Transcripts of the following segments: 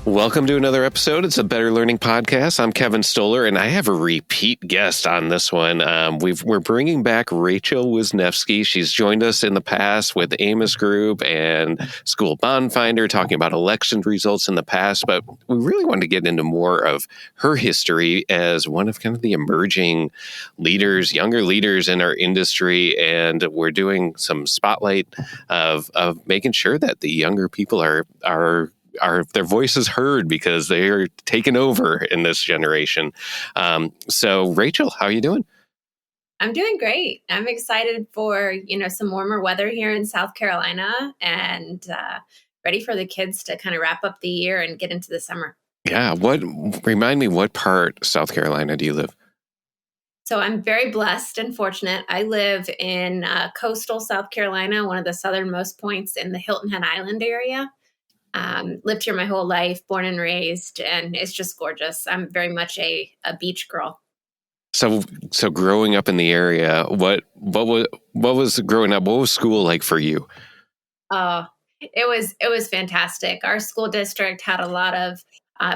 Welcome to another episode. It's a Better Learning Podcast. I'm Kevin Stoller, and I have a repeat guest on this one. We're bringing back Rachel Wisnefski. She's joined us in the past with Amos Group and School Bond Finder, talking about election results in the past, but we really wanted to get into more of her history as one of kind of the emerging leaders, younger leaders in our industry, and we're doing some spotlight of making sure that the younger people are their voices heard because they are taking over in this generation. So Rachel, how are you doing? I'm doing great. I'm excited for, some warmer weather here in South Carolina and ready for the kids to kind of wrap up the year and get into the summer. Yeah. Remind me, what part of South Carolina do you live? So I'm very blessed and fortunate. I live in coastal South Carolina, one of the southernmost points in the Hilton Head Island area. Lived here my whole life, born and raised, and it's just gorgeous. I'm very much a beach girl. So growing up in the area, what was growing up? What was school like for you? It was fantastic. Our school district had a lot of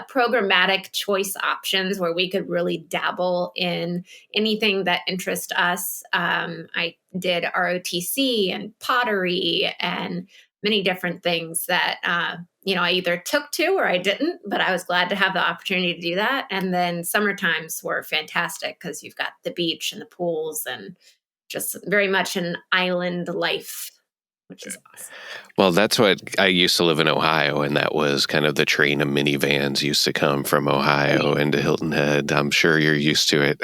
programmatic choice options where we could really dabble in anything that interests us. I did ROTC and pottery and many different things that, I either took to or I didn't, but I was glad to have the opportunity to do that. And then summer times were fantastic because you've got the beach and the pools and just very much an island life, which is awesome. Well, that's what I used to live in Ohio, and that was kind of the train of minivans used to come from Ohio into Hilton Head. I'm sure you're used to it.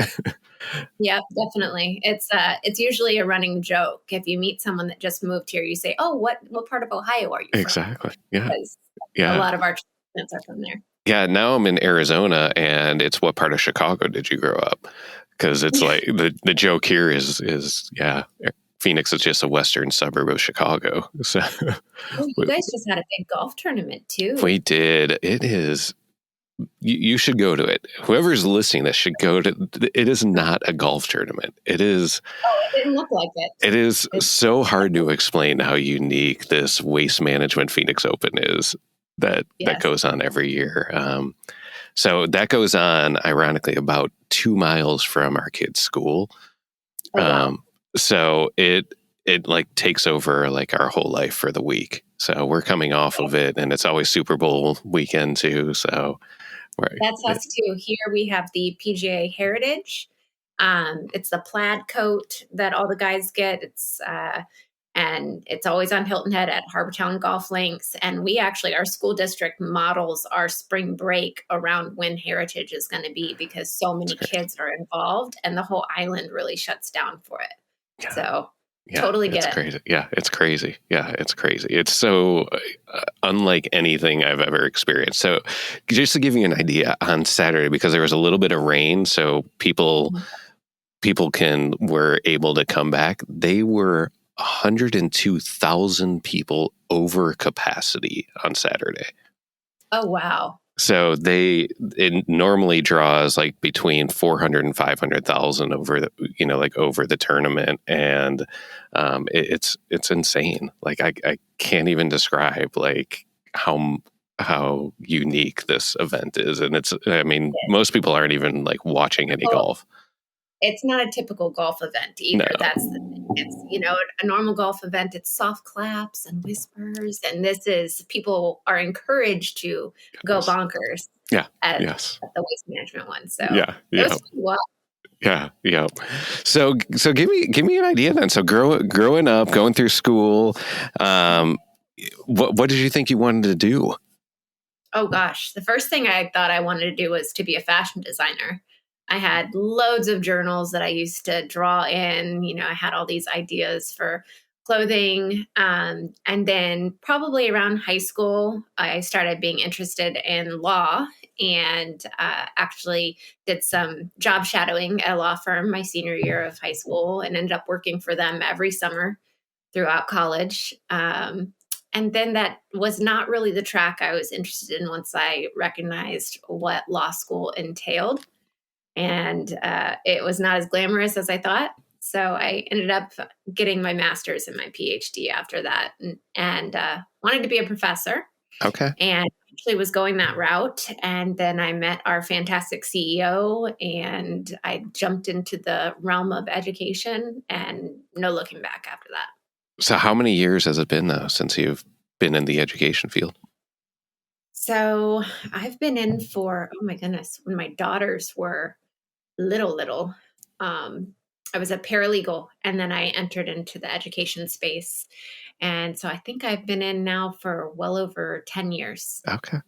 Yeah, definitely. It's usually a running joke. If you meet someone that just moved here, you say, "Oh, what part of Ohio are you from?" Exactly. Yeah. Because yeah. A lot of our students are from there. Yeah. Now I'm in Arizona, and it's what part of Chicago did you grow up? Because it's like the joke here is Phoenix is just a western suburb of Chicago. So you guys just had a big golf tournament too. We did. It is. You should go to it. Whoever's listening to this should go to. It is not a golf tournament. It is. Oh, it didn't look like it. It is so hard to explain how unique this Waste Management Phoenix Open is. That goes on every year. So that goes on, ironically, about 2 miles from our kids' school. Oh, wow. So it like takes over like our whole life for the week. So we're coming off of it, and it's always Super Bowl weekend too. So that's us too. Here we have the PGA Heritage. It's the plaid coat that all the guys get. And it's always on Hilton Head at Harbortown Golf Links. And our school district models our spring break around when Heritage is going to be because so many kids are involved and the whole island really shuts down for it. Yeah. So totally get it. Crazy. Yeah, it's crazy. Yeah, it's crazy. It's so unlike anything I've ever experienced. So just to give you an idea, on Saturday, because there was a little bit of rain, so people were able to come back. They were 102,000 people over capacity on Saturday. Oh, wow. So it normally draws like between 400 and 500,000 over the tournament. And it's insane. Like I can't even describe like how unique this event is. And most people aren't even like watching any golf. It's not a typical golf event either. No. That's the thing. It's, a normal golf event, it's soft claps and whispers. And people are encouraged to go bonkers. Yeah. At the waste management one. So it was well. Yeah. Yeah. So give me an idea then. So growing up, going through school, what did you think you wanted to do? Oh gosh. The first thing I thought I wanted to do was to be a fashion designer. I had loads of journals that I used to draw in. I had all these ideas for clothing. And then probably around high school, I started being interested in law and actually did some job shadowing at a law firm my senior year of high school and ended up working for them every summer throughout college. And then that was not really the track I was interested in once I recognized what law school entailed. And it was not as glamorous as I thought. So I ended up getting my master's and my PhD after that and wanted to be a professor. Okay. And actually was going that route. And then I met our fantastic CEO and I jumped into the realm of education and no looking back after that. So how many years has it been though since you've been in the education field? So I've been in for, oh my goodness, when my daughters were little. I was a paralegal and then I entered into the education space. And so I think I've been in now for well over 10 years. Okay.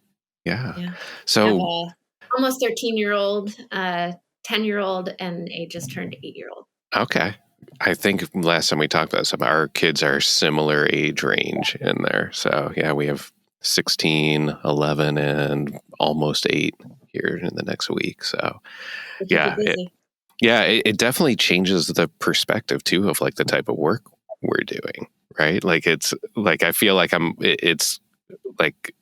Yeah. Yeah. I have So, a almost 13-year-old, 10-year-old, and a just turned 8-year-old. okay. I think last time we talked about some, our kids are similar age range in there. So yeah, we have 16, 11, and almost 8 here in the next week. So They keep you yeah, busy. it definitely changes the perspective too of like the type of work we're doing, right? Like it's like I feel like it's like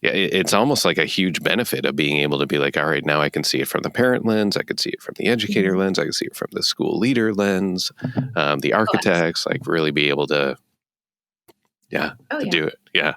yeah, it's almost like a huge benefit of being able to be like, all right, now I can see it from the parent lens, I can see it from the educator lens, I can see it from the school leader lens, the Oh, architects, like really be able to oh to yeah. do it. Yeah,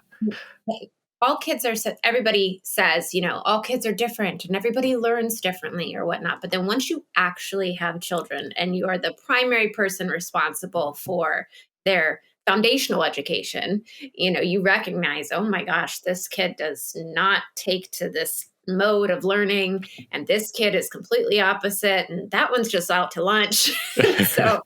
Like, all kids are, everybody says, all kids are different and everybody learns differently or whatnot. But then once you actually have children and you are the primary person responsible for their foundational education, you recognize, oh my gosh, this kid does not take to this mode of learning. And this kid is completely opposite. And that one's just out to lunch. So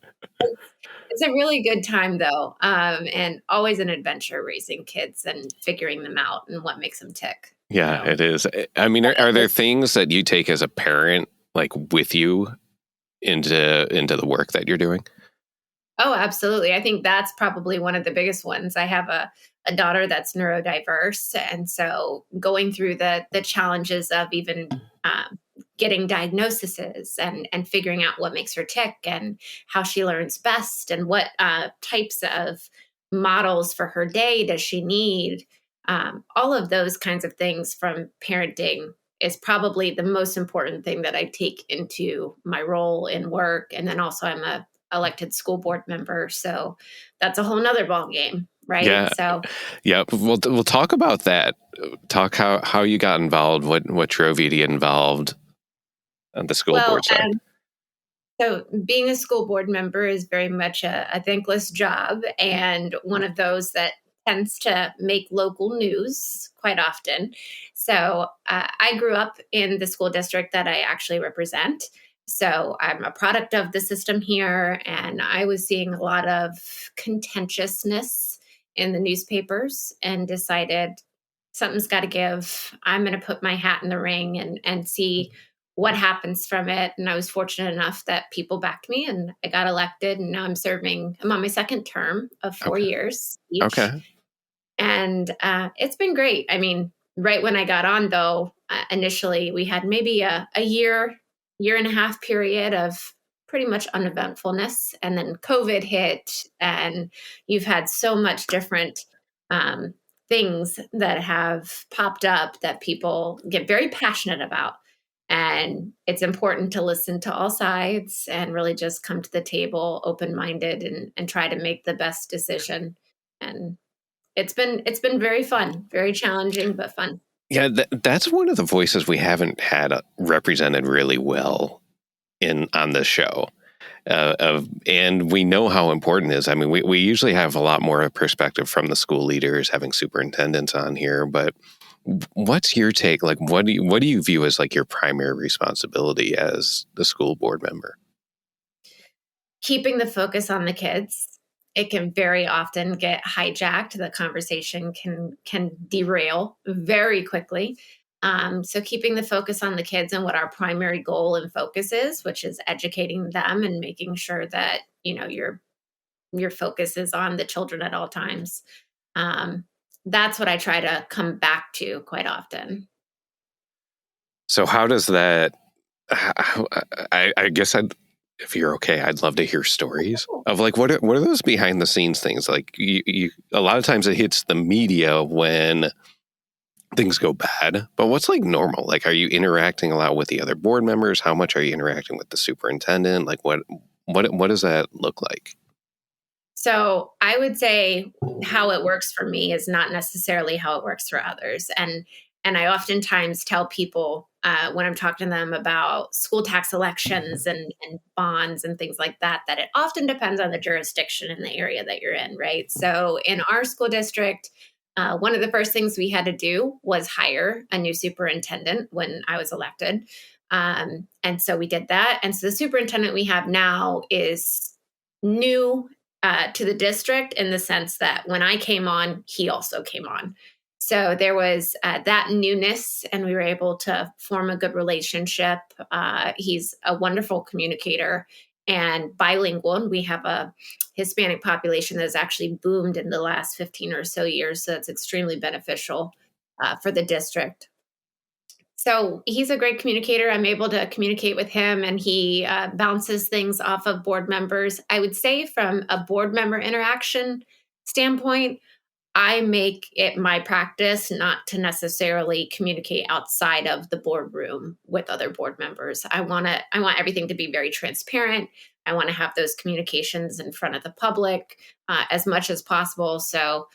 it's a really good time though, and always an adventure raising kids and figuring them out and what makes them tick. yeah, So, it is. I mean, are there things that you take as a parent like with you into the work that you're doing? oh, absolutely. I think that's probably one of the biggest ones. I have a daughter that's neurodiverse, and so going through the challenges of even getting diagnoses and figuring out what makes her tick and how she learns best and what types of models for her day does she need. All of those kinds of things from parenting is probably the most important thing that I take into my role in work. And then also I'm a elected school board member. So that's a whole nother ball game, right? Yeah, So yeah. We'll talk about that. Talk how you got involved. What drove you to get involved on the school well, board side? so being a school board member is very much a thankless job and one of those that tends to make local news quite often. So I grew up in the school district that I actually represent. So I'm a product of the system here, and I was seeing a lot of contentiousness in the newspapers and decided something's got to give. I'm going to put my hat in the ring and see what happens from it. And I was fortunate enough that people backed me and I got elected. And now I'm on my second term of 4 years each. Okay. And it's been great. I mean, right when I got on, though, initially we had maybe a year and a half period of pretty much uneventfulness. And then COVID hit, and you've had so much different um, things that have popped up that people get very passionate about. And it's important to listen to all sides and really just come to the table open minded and try to make the best decision. And it's been very fun, very challenging, but fun. Yeah, that's one of the voices we haven't had represented really well on this show. And we know how important it is. I mean, we usually have a lot more perspective from the school leaders, having superintendents on here. But what's your take? Like, what do you view as like your primary responsibility as the school board member? Keeping the focus on the kids. It can very often get hijacked. The conversation can derail very quickly. So keeping the focus on the kids and what our primary goal and focus is, which is educating them and making sure that your focus is on the children at all times. That's what I try to come back to quite often. So how does that? I guess if you're okay, I'd love to hear stories of like what are those behind the scenes things like you a lot of times it hits the media when things go bad, but what's like normal? Like, are you interacting a lot with the other board members? How much are you interacting with the superintendent? Like what does that look like? So I would say how it works for me is not necessarily how it works for others. And I oftentimes tell people when I'm talking to them about school tax elections and bonds and things like that, that it often depends on the jurisdiction in the area that you're in, right? So in our school district, one of the first things we had to do was hire a new superintendent when I was elected. And so we did that. And so the superintendent we have now is new to the district in the sense that when I came on, he also came on. So there was that newness, and we were able to form a good relationship. He's a wonderful communicator and bilingual. And we have a Hispanic population that has actually boomed in the last 15 or so years. So that's extremely beneficial for the district. So he's a great communicator. I'm able to communicate with him, and he bounces things off of board members. I would say, from a board member interaction standpoint, I make it my practice not to necessarily communicate outside of the boardroom with other board members. I want everything to be very transparent. I want to have those communications in front of the public as much as possible. So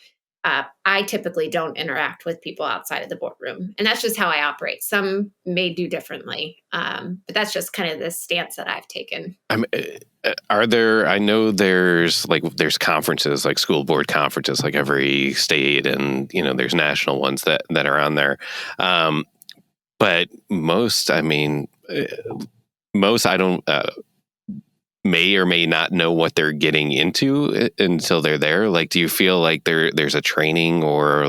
I typically don't interact with people outside of the boardroom. And that's just how I operate. Some may do differently, but that's just kind of the stance that I've taken. I know there's conferences, like school board conferences, like every state, and, there's national ones that are on there. But most I don't, may or may not know what they're getting into until they're there. Like, do you feel like there's a training or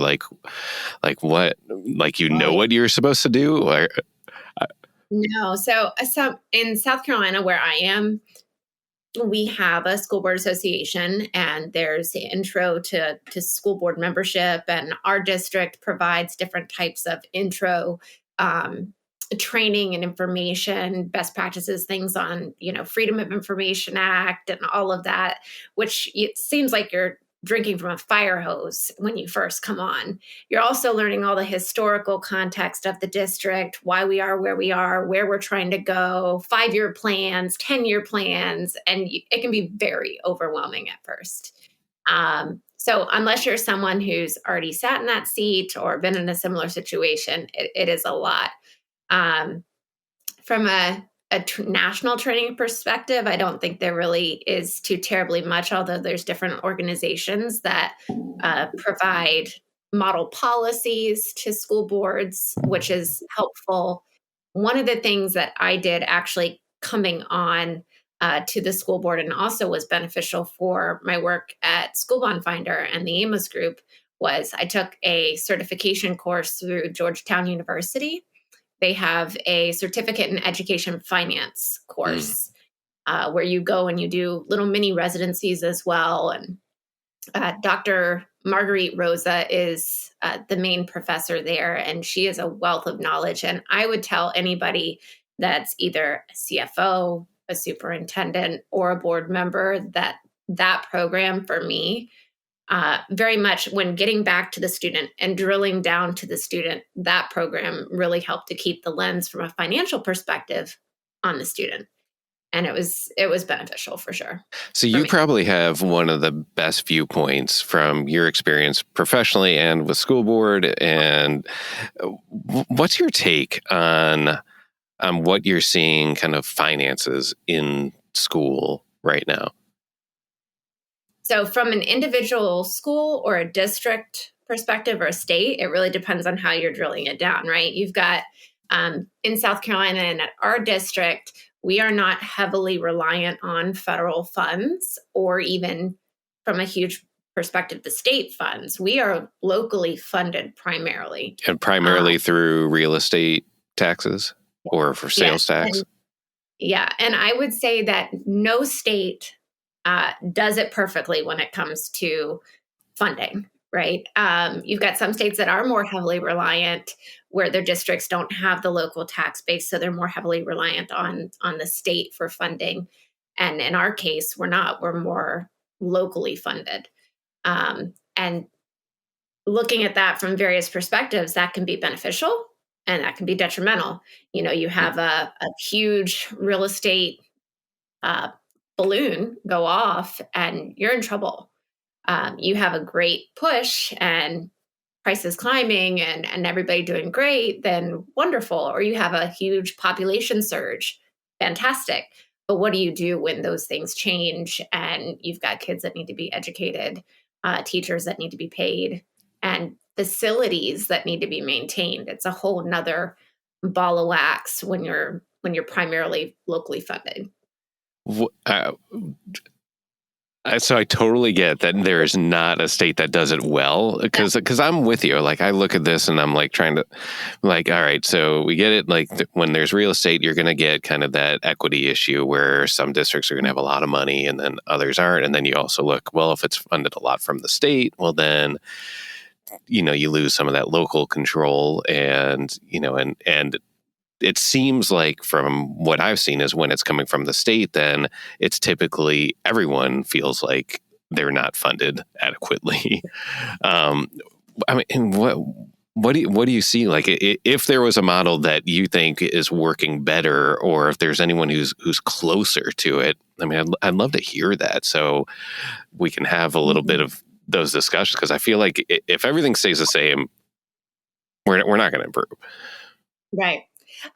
what, what you're supposed to do? Or, no. So in South Carolina, where I am, we have a school board association, and there's the intro to school board membership, and our district provides different types of intro training and information, best practices, things on, Freedom of Information Act and all of that, which it seems like you're drinking from a fire hose when you first come on. You're also learning all the historical context of the district, why we are where we are, where we're trying to go, 5-year plans, 10-year plans, and it can be very overwhelming at first. So unless you're someone who's already sat in that seat or been in a similar situation, it is a lot. From a national training perspective, I don't think there really is too terribly much, although there's different organizations that provide model policies to school boards, which is helpful. One of the things that I did actually coming on to the school board, and also was beneficial for my work at School Bond Finder and the Amos Group, was I took a certification course through Georgetown University. They have a certificate in education finance course where you go and you do little mini residencies as well. And Dr. Marguerite Rosa is the main professor there, and she is a wealth of knowledge. And I would tell anybody that's either a CFO, a superintendent, or a board member that program for me, very much when getting back to the student and drilling down to the student, that program really helped to keep the lens from a financial perspective on the student. And it was beneficial for sure. So you probably have one of the best viewpoints from your experience professionally and with school board. And what's your take on what you're seeing kind of finances in school right now? So from an individual school or a district perspective or a state, it really depends on how you're drilling it down, right? You've got in South Carolina and at our district, we are not heavily reliant on federal funds or even from a huge perspective, the state funds. We are locally funded primarily. And primarily through real estate taxes or for sales tax? And I would say that no state does it perfectly when it comes to funding, right? You've got some states that are more heavily reliant, where their districts don't have the local tax base, so they're more heavily reliant on the state for funding. And in our case, we're not. We're more locally funded. And looking at that from various perspectives, that can be beneficial and that can be detrimental. You have a huge real estate balloon go off and you're in trouble. You have a great push and prices climbing and everybody doing great, then wonderful. Or you have a huge population surge, fantastic. But what do you do when those things change and you've got kids that need to be educated, teachers that need to be paid, and facilities that need to be maintained? It's a whole nother ball of wax when you're primarily locally funded. So I totally get that there is not a state that does it well, because I'm with you. Like, I look at this and I'm like trying to, like, all right, so we get it. Like, when there's real estate, you're going to get kind of that equity issue where some districts are going to have a lot of money and then others aren't. And then you also look, well, if it's funded a lot from the state, well, then, you lose some of that local control, and, and it seems like, from what I've seen, is when it's coming from the state, then it's typically everyone feels like they're not funded adequately. I mean, what do you see? Like, if there was a model that you think is working better, or if there's anyone who's closer to it, I mean, I'd love to hear that, so we can have a little bit of those discussions, because I feel like if everything stays the same, we're not going to improve. Right.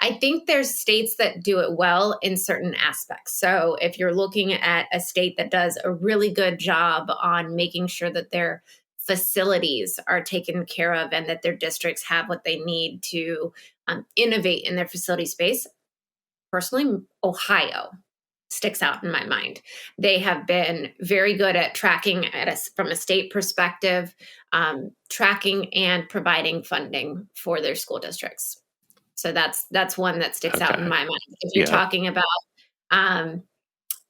I think there's states that do it well in certain aspects. So if you're looking at a state that does a really good job on making sure that their facilities are taken care of and that their districts have what they need to innovate in their facility space, personally, Ohio sticks out in my mind. They have been very good at tracking from a state perspective, tracking and providing funding for their school districts. So that's one that sticks out in my mind. If you're talking about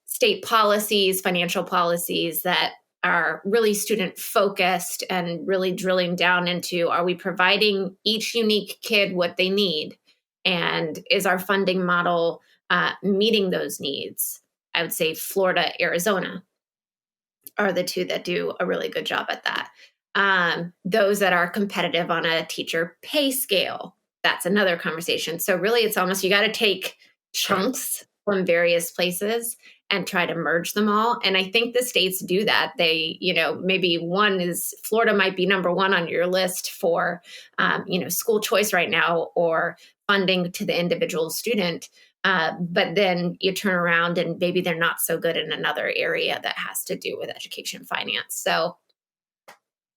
state policies, financial policies that are really student focused and really drilling down into, are we providing each unique kid what they need? And is our funding model meeting those needs? I would say Florida, Arizona are the two that do a really good job at that. Those that are competitive on a teacher pay scale, that's another conversation. So really, it's almost, you got to take chunks from various places and try to merge them all. And I think the states do that. They, maybe Florida might be number one on your list for, school choice right now, or funding to the individual student. But then you turn around and maybe they're not so good in another area that has to do with education finance. So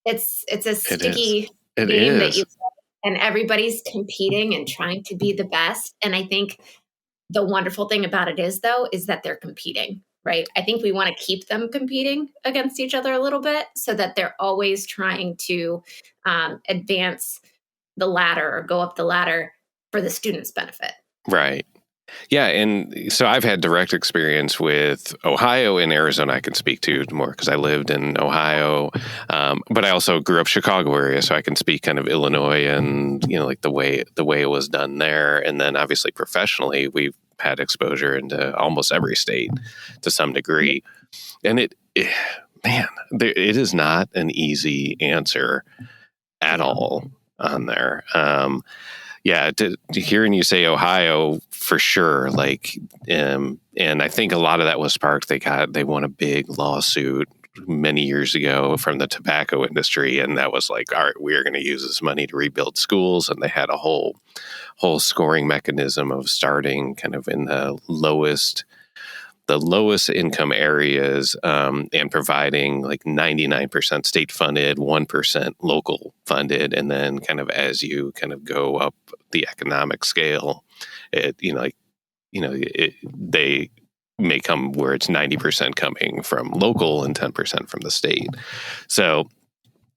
it's a sticky game that you, and everybody's competing and trying to be the best. And I think the wonderful thing about it is that they're competing, right? I think we want to keep them competing against each other a little bit, so that they're always trying to advance the ladder or go up the ladder for the student's benefit. Right. Yeah. And so I've had direct experience with Ohio and Arizona. I can speak to more because I lived in Ohio, but I also grew up Chicago area. So I can speak kind of Illinois and, like the way it was done there. And then obviously professionally, we've had exposure into almost every state to some degree. And it is not an easy answer at all on there. To hearing you say Ohio, for sure, and I think a lot of that was sparked. They won a big lawsuit many years ago from the tobacco industry, and that was like, all right, we are going to use this money to rebuild schools, and they had a whole scoring mechanism of starting kind of in the lowest income areas, and providing like 99% state funded, 1% local funded. And then kind of as you kind of go up the economic scale, they may come where it's 90% coming from local and 10% from the state. So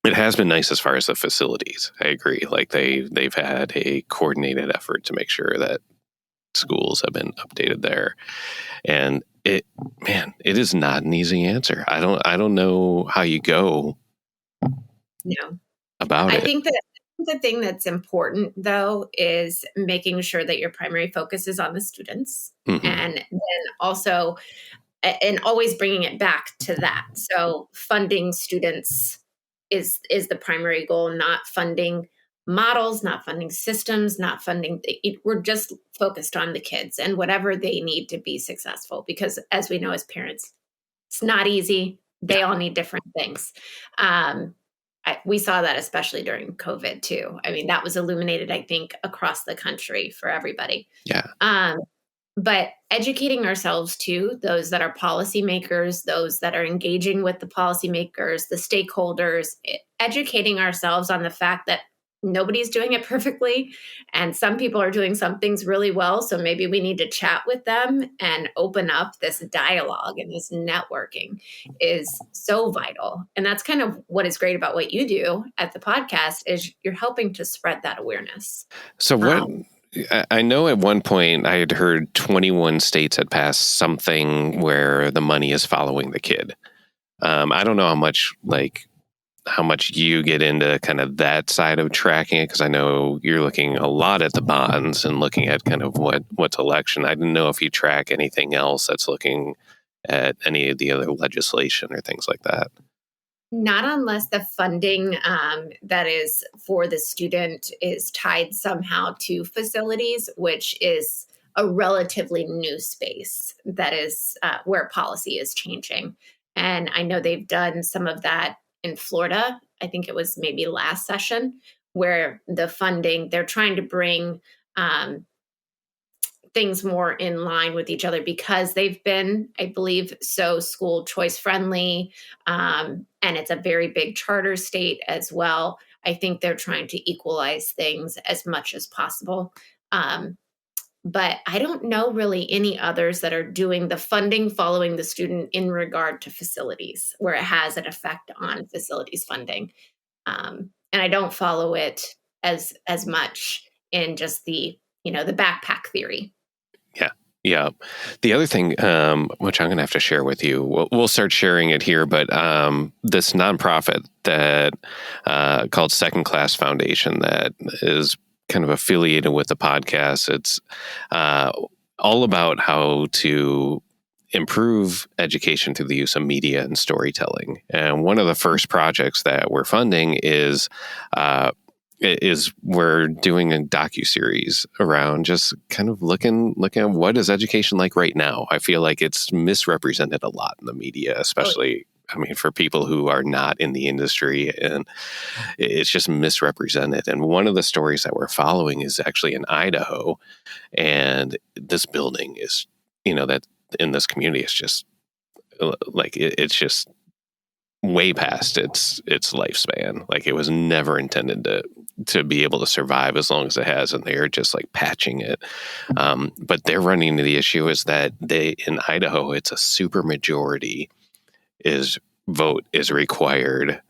it has been nice as far as the facilities. I agree. Like they've had a coordinated effort to make sure that schools have been updated there. And it is not an easy answer. I don't know how you go about it. I think that the thing that's important, though, is making sure that your primary focus is on the students, and then also, and always bringing it back to that. So funding students is the primary goal, not funding models, not funding systems, not funding. We're just focused on the kids and whatever they need to be successful. Because as we know as parents, it's not easy. They all need different things. We saw that especially during COVID too. I mean, that was illuminated, I think, across the country for everybody. Yeah. But educating ourselves too, those that are policymakers, those that are engaging with the policymakers, the stakeholders, educating ourselves on the fact that nobody's doing it perfectly. And some people are doing some things really well. So maybe we need to chat with them and open up this dialogue, and this networking is so vital. And that's kind of what is great about what you do at the podcast is you're helping to spread that awareness. So I know at one point I had heard 21 states had passed something where the money is following the kid. I don't know how much you get into kind of that side of tracking it, because I know you're looking a lot at the bonds and looking at kind of what's election. I didn't know if you track anything else that's looking at any of the other legislation or things like that. Not unless the funding that is for the student is tied somehow to facilities, which is a relatively new space that is where policy is changing. And I know they've done some of that in Florida. I think it was maybe last session where the funding, they're trying to bring things more in line with each other because they've been, I believe, so school choice friendly. And it's a very big charter state as well. I think they're trying to equalize things as much as possible. But I don't know really any others that are doing the funding following the student in regard to facilities, where it has an effect on facilities funding. And I don't follow it as much in just the backpack theory. Yeah. The other thing, which I'm going to have to share with you, we'll start sharing it here, but this nonprofit that called Second Class Foundation that is kind of affiliated with the podcast, it's all about how to improve education through the use of media and storytelling. And one of the first projects that we're funding is we're doing a docuseries around just kind of looking at what is education like right now. I feel like it's misrepresented a lot in the media, especially, I mean, for people who are not in the industry, and it's just misrepresented. And one of the stories that we're following is actually in Idaho, and this building is, that in this community is just it's just way past its lifespan. Like, it was never intended to be able to survive as long as it has, and they're just like patching it. But they're running into the issue is that in Idaho, it's a super majority vote is required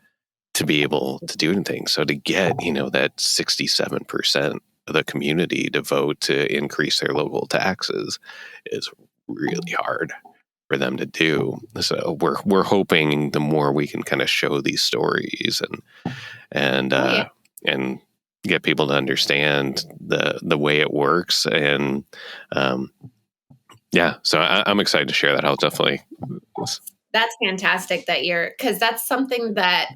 to be able to do anything. So to get, that 67% of the community to vote to increase their local taxes is really hard for them to do. So we're hoping the more we can kind of show these stories and get people to understand the way it works. And so I'm excited to share that. I'll definitely. That's fantastic because that's something that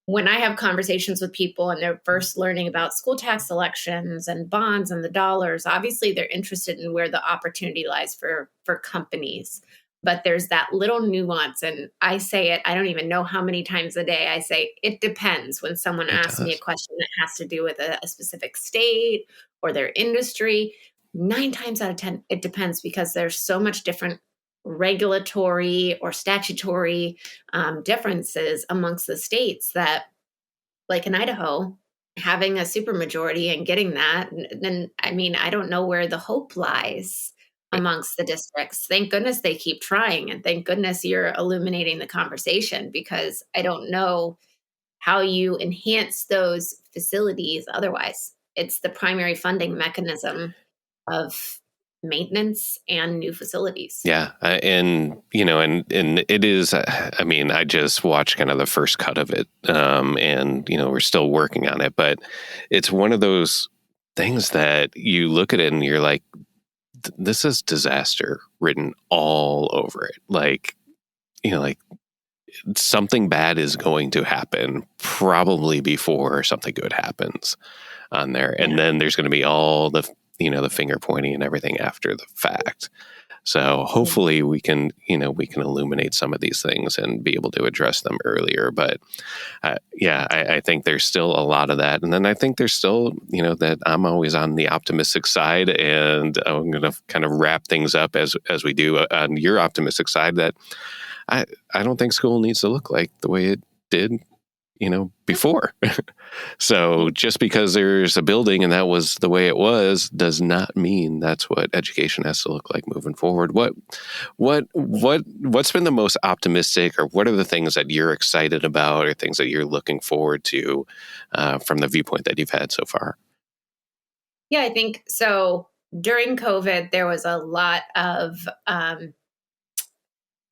when I have conversations with people and they're first learning about school tax elections and bonds and the dollars, obviously they're interested in where the opportunity lies for companies. But there's that little nuance. And I say it, I don't even know how many times a day I say, it depends when someone asks me a question that has to do with a specific state or their industry. 9 times out of 10, it depends because there's so much different regulatory or statutory differences amongst the states that, like in Idaho, having a supermajority and getting that, then, I mean, I don't know where the hope lies amongst the districts. Thank goodness they keep trying, and thank goodness you're illuminating the conversation, because I don't know how you enhance those facilities otherwise. It's the primary funding mechanism of maintenance and new facilities. Yeah. And it is, I mean, I just watched kind of the first cut of it. And, we're still working on it, but it's one of those things that you look at it and you're like, this is disaster written all over it. Like, something bad is going to happen probably before something good happens on there. And then there's going to be all the, the finger pointing and everything after the fact. So hopefully we can illuminate some of these things and be able to address them earlier. But I think there's still a lot of that. And then I think there's still, that I'm always on the optimistic side, and I'm going to kind of wrap things up as we do on your optimistic side, that I don't think school needs to look like the way it did, before. So just because there's a building and that was the way it was does not mean that's what education has to look like moving forward. What's been the most optimistic, or what are the things that you're excited about, or things that you're looking forward to from the viewpoint that you've had so far? Yeah, I think so. During COVID, there was a lot of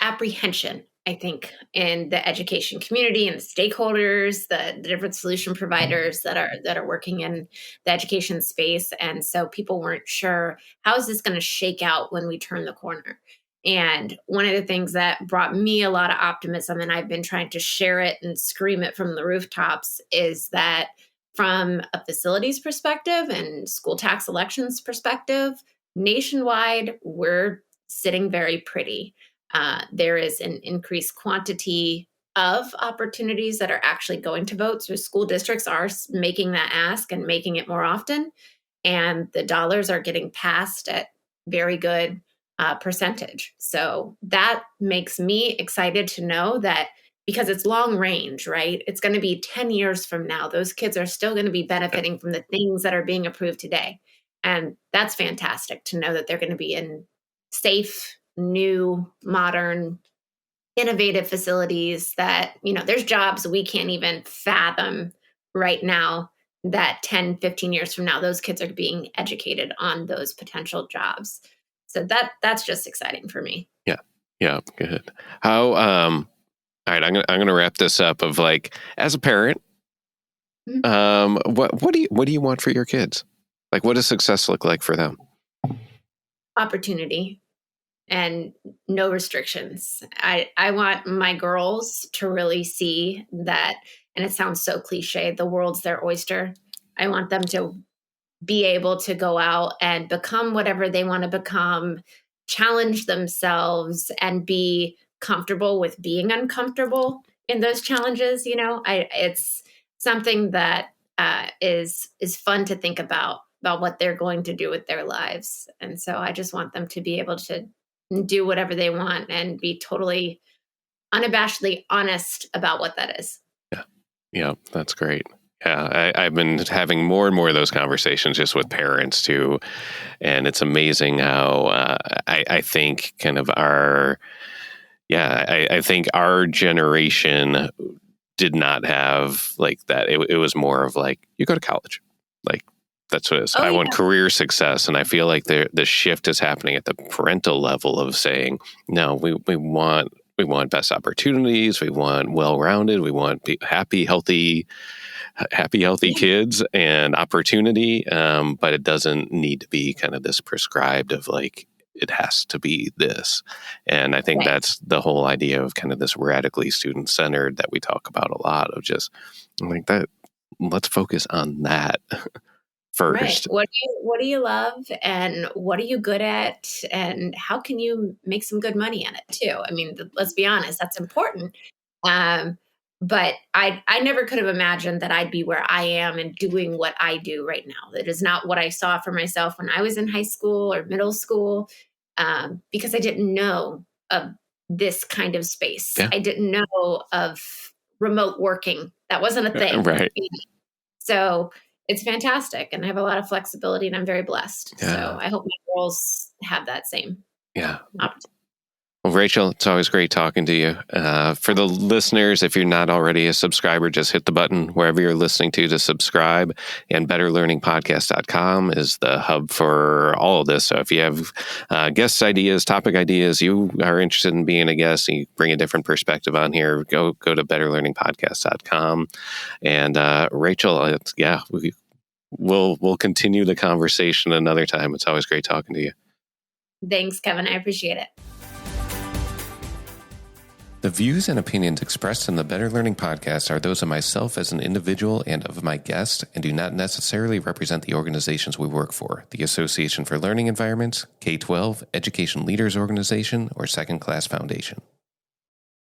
apprehension, I think, in the education community and the stakeholders, the different solution providers that are working in the education space. And so people weren't sure, how is this going to shake out when we turn the corner? And one of the things that brought me a lot of optimism, and I've been trying to share it and scream it from the rooftops, is that from a facilities perspective and school tax elections perspective, nationwide, we're sitting very pretty. There is an increased quantity of opportunities that are actually going to vote. So school districts are making that ask and making it more often. And the dollars are getting passed at very good percentage. So that makes me excited to know that, because it's long range, right? It's going to be 10 years from now. Those kids are still going to be benefiting from the things that are being approved today. And that's fantastic to know that they're going to be in safe, new, modern, innovative facilities that, there's jobs we can't even fathom right now that 10, 15 years from now, those kids are being educated on those potential jobs. So that's just exciting for me. Yeah. Good. How, all right, I'm going to wrap this up of, like, as a parent, what do you want for your kids? Like, what does success look like for them? Opportunity. And no restrictions. I want my girls to really see that, and it sounds so cliche, the world's their oyster. I want them to be able to go out and become whatever they want to become, challenge themselves, and be comfortable with being uncomfortable in those challenges. It's something that is fun to think about what they're going to do with their lives. And so I just want them to be able to do whatever they want and be totally unabashedly honest about what that is. Yeah, that's great. Yeah, I've been having more and more of those conversations just with parents too. And it's amazing how I think kind of I think our generation did not have like that. It was more of like, you go to college. Like, that's what it is. I want career success. And I feel like the shift is happening at the parental level of saying, no, we want best opportunities. We want well-rounded. We want happy, healthy kids and opportunity. But it doesn't need to be kind of this prescribed of like, it has to be this. And I think that's the whole idea of kind of this radically student-centered that we talk about a lot, of just like that. Let's focus on that first. Right. What do you love, and what are you good at, and how can you make some good money in it too? I mean, let's be honest, that's important. But I never could have imagined that I'd be where I am and doing what I do right now. That is not what I saw for myself when I was in high school or middle school, because I didn't know of this kind of space. Yeah. I didn't know of remote working. That wasn't a thing. Right. So it's fantastic, and I have a lot of flexibility, and I'm very blessed. Yeah. So I hope my girls have that same opportunity. Well, Rachel, it's always great talking to you. For the listeners, if you're not already a subscriber, just hit the button wherever you're listening to subscribe. And betterlearningpodcast.com is the hub for all of this. So if you have guest ideas, topic ideas, you are interested in being a guest, and you bring a different perspective on here, go to betterlearningpodcast.com. And Rachel, we'll continue the conversation another time. It's always great talking to you. Thanks, Kevin. I appreciate it. The views and opinions expressed in the Better Learning Podcast are those of myself as an individual and of my guest, and do not necessarily represent the organizations we work for, the Association for Learning Environments, K-12, Education Leaders Organization, or Second Class Foundation.